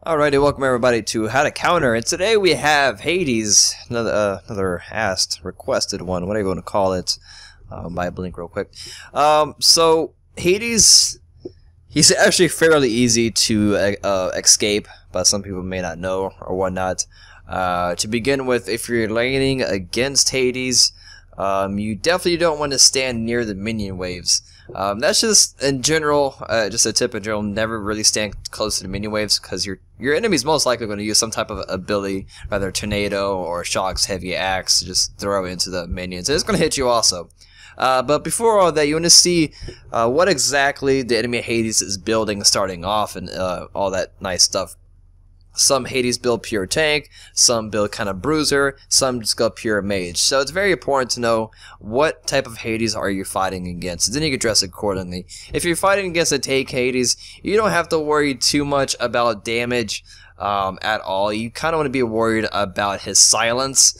Alrighty, welcome everybody to How to Counter, and today we have Hades, another asked, requested one, whatever you want to call it. Buy a blink real quick. So Hades, he's actually fairly easy to escape, but some people may not know or whatnot. To begin with, if you're laning against Hades, you definitely don't want to stand near the minion waves. That's just in general, just a tip in general. Never really stand close to the minion waves because your enemy's most likely going to use some type of ability, rather tornado or shocks, heavy axe, to just throw into the minions. And it's going to hit you also. But before all that, you want to see what exactly the enemy Hades is building, starting off, and all that nice stuff. Some Hades build pure tank, some build kind of bruiser, some just go pure mage. So it's very important to know what type of Hades are you fighting against. Then you can dress accordingly. If you're fighting against a tank Hades, you don't have to worry too much about damage at all. You kind of want to be worried about his silence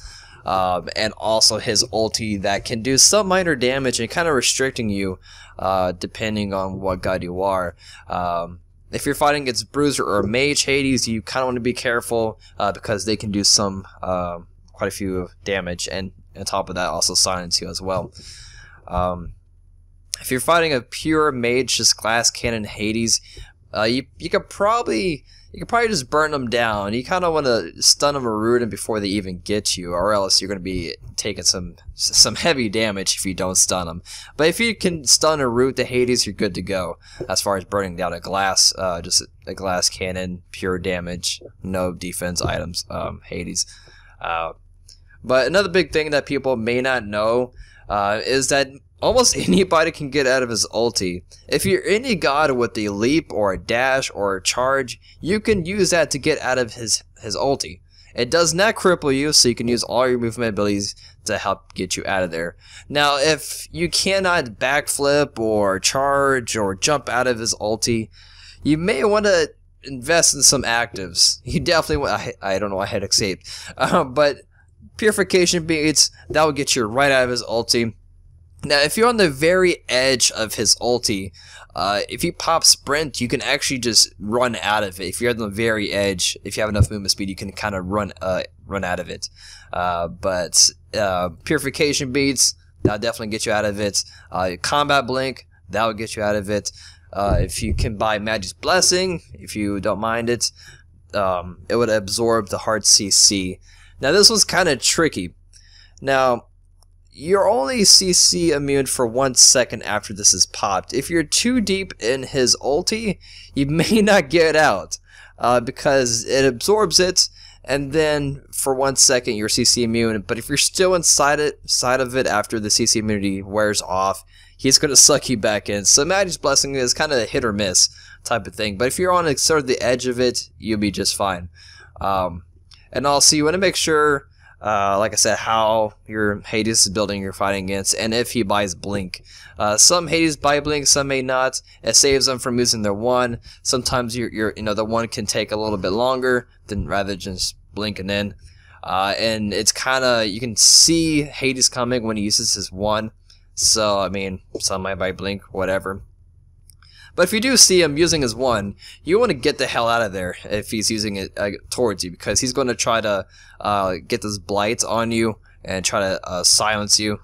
and also his ulti that can do some minor damage and kind of restricting you depending on what god you are. If you're fighting against Bruiser or Mage Hades, you kind of want to be careful because they can do some quite a few damage, and on top of that, also silence you as well. If you're fighting a pure Mage, just Glass Cannon Hades, you could probably just burn them down. You kind of want to stun them or root them before they even get you, or else you're going to be taking some heavy damage if you don't stun them. But if you can stun or root the Hades, you're good to go as far as burning down a glass, just a glass cannon, pure damage, no defense items, Hades. But another big thing that people may not know is that almost anybody can get out of his ulti. If you're any god with a leap or a dash or a charge, you can use that to get out of his ulti. It does not cripple you, so you can use all your movement abilities to help get you out of there. Now, if you cannot backflip or charge or jump out of his ulti, you may want to invest in some actives. You definitely want, I don't know why I had escaped, but purification beads, that will get you right out of his ulti. Now, if you're on the very edge of his ulti, if you pop sprint, you can actually just run out of it. If you're on the very edge, if you have enough movement speed, you can kind of run out of it. But purification beads, that'll definitely get you out of it. Combat blink, that'll get you out of it. If you can buy Magi's Blessing, if you don't mind it, it would absorb the hard CC. Now, this one's kind of tricky. Now, you're only CC immune for 1 second after this is popped. If you're too deep in his ulti, you may not get out because it absorbs it, and then for 1 second you're CC immune. But if you're still inside of it after the CC immunity wears off, he's going to suck you back in. So Magi's Blessing is kind of a hit or miss type of thing. But if you're on sort of the edge of it, you'll be just fine. And also you want to make sure, like I said, how your Hades is building you're fighting against, and if he buys Blink. Some Hades buy Blink, some may not. It saves them from using their one. Sometimes the one can take a little bit longer than rather just blinking in. And it's kind of, you can see Hades coming when he uses his one. So I mean, some might buy Blink, whatever. But if you do see him using his one, you want to get the hell out of there if he's using it towards you, because he's going to try to get this blight on you and try to silence you.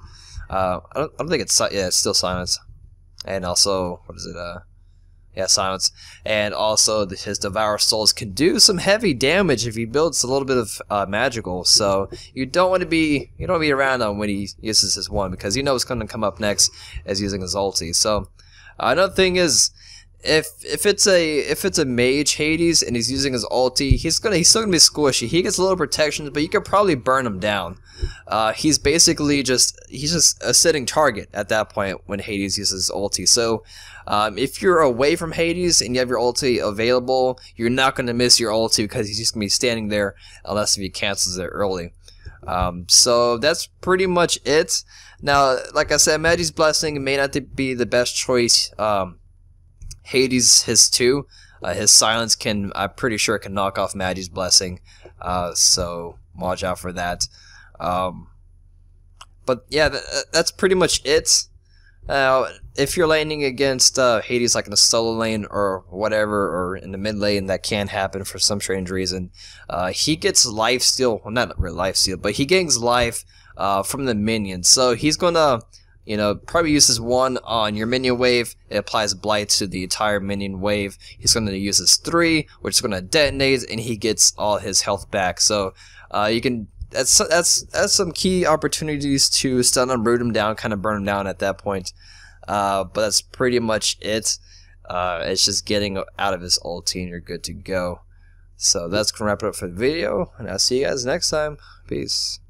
I don't think it's, yeah, it's still silence. And also, what is it? Yeah, silence. And also, his Devour Souls can do some heavy damage if he builds a little bit of magical. So you don't want to be around him when he uses his one, because you know what's going to come up next as using his ulti. So another thing is, if it's a mage Hades and he's using his ulti, he's still gonna be squishy. He gets a little protection, but you could probably burn him down. He's basically just a sitting target at that point when Hades uses his ulti. So if you're away from Hades and you have your ulti available, you're not gonna miss your ulti because he's just gonna be standing there unless if he cancels it early. So that's pretty much it. Now, like I said, Magi's Blessing may not be the best choice. Hades, his 2. His silence can, I'm pretty sure, can knock off Magi's Blessing. So watch out for that. But yeah, that's pretty much it. If you're laning against Hades like in the solo lane or whatever, or in the mid lane, that can happen for some strange reason. He gets lifesteal, well, not really lifesteal, but he gains life from the minions. So he's gonna, probably use his one on your minion wave. It applies blight to the entire minion wave. He's gonna use his 3, which is gonna detonate, and he gets all his health back. So you can. That's some key opportunities to stun him, root him down, kind of burn him down at that point. But that's pretty much it. It's just getting out of his ulti and you're good to go. So that's gonna wrap it up for the video, and I'll see you guys next time. Peace.